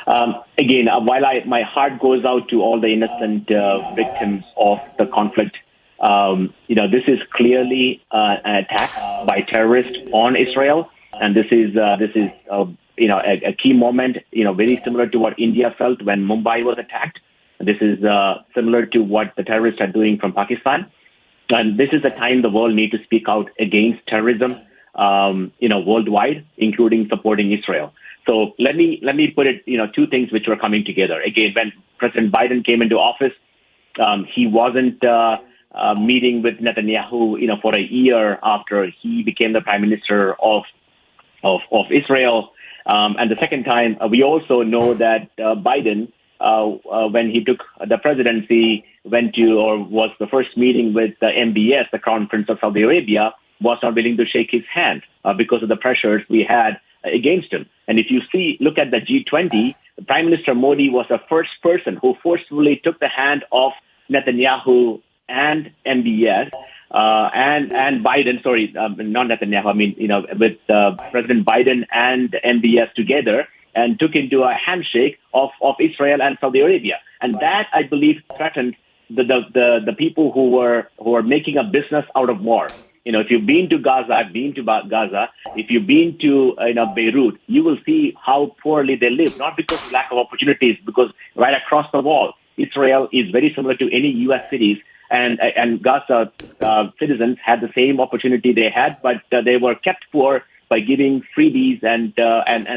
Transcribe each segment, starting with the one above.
Again, while my heart goes out to all the innocent victims of the conflict, this is clearly an attack by terrorists on Israel, and this is a key moment, very similar to what India felt when Mumbai was attacked. This is similar to what the terrorists are doing from Pakistan, and this is the time the world needs to speak out against terrorism, worldwide, including supporting Israel. So let me put it, two things which were coming together. Again, when President Biden came into office, he wasn't meeting with Netanyahu, for a year after he became the prime minister of Israel. And the second time, we also know that Biden, when he took the presidency, was the first meeting with the MBS, the Crown Prince of Saudi Arabia, was not willing to shake his hand because of the pressures we had against him. And if you look at the G20, Prime Minister Modi was the first person who forcefully took the hand of Netanyahu and MBS and Biden. Sorry, not Netanyahu. I mean, with President Biden and MBS together, and took into a handshake of Israel and Saudi Arabia. And that, I believe, threatened the people who were making a business out of war. If you've been to Gaza, I've been to Gaza. If you've been to Beirut, you will see how poorly they live. Not because of lack of opportunities, because right across the wall, Israel is very similar to any U.S. cities, and Gaza citizens had the same opportunity they had, but they were kept poor by giving freebies and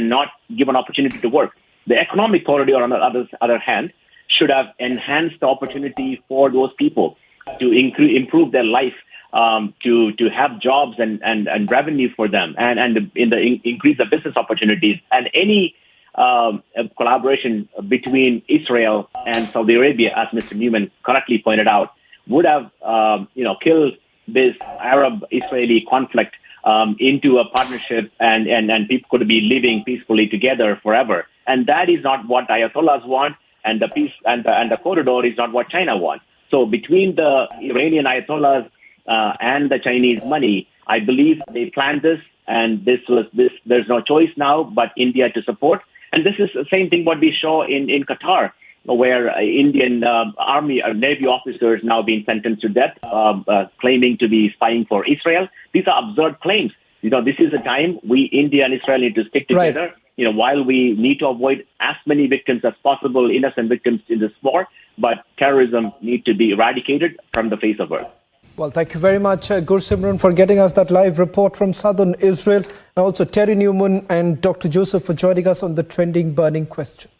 not given opportunity to work. The economic corridor, on the other hand, should have enhanced the opportunity for those people to improve their life. To have jobs and revenue for them, and increase the business opportunities, and any collaboration between Israel and Saudi Arabia, as Mr. Newman correctly pointed out, would have killed this Arab-Israeli conflict into a partnership, and people could be living peacefully together forever. And that is not what Ayatollahs want, and the peace and the corridor is not what China wants. So between the Iranian Ayatollahs and the Chinese money, I believe they planned this, and there's no choice now but India to support. And this is the same thing what we saw in Qatar, where Indian army or Navy officers now being sentenced to death, claiming to be spying for Israel. These are absurd claims. This is a time India and Israel need to stick together. Right. While we need to avoid as many victims as possible, innocent victims in this war, but terrorism need to be eradicated from the face of earth. Well, thank you very much, Gursimran, for getting us that live report from southern Israel. And also Terry Newman and Dr. Joseph for joining us on the Trending Burning Question.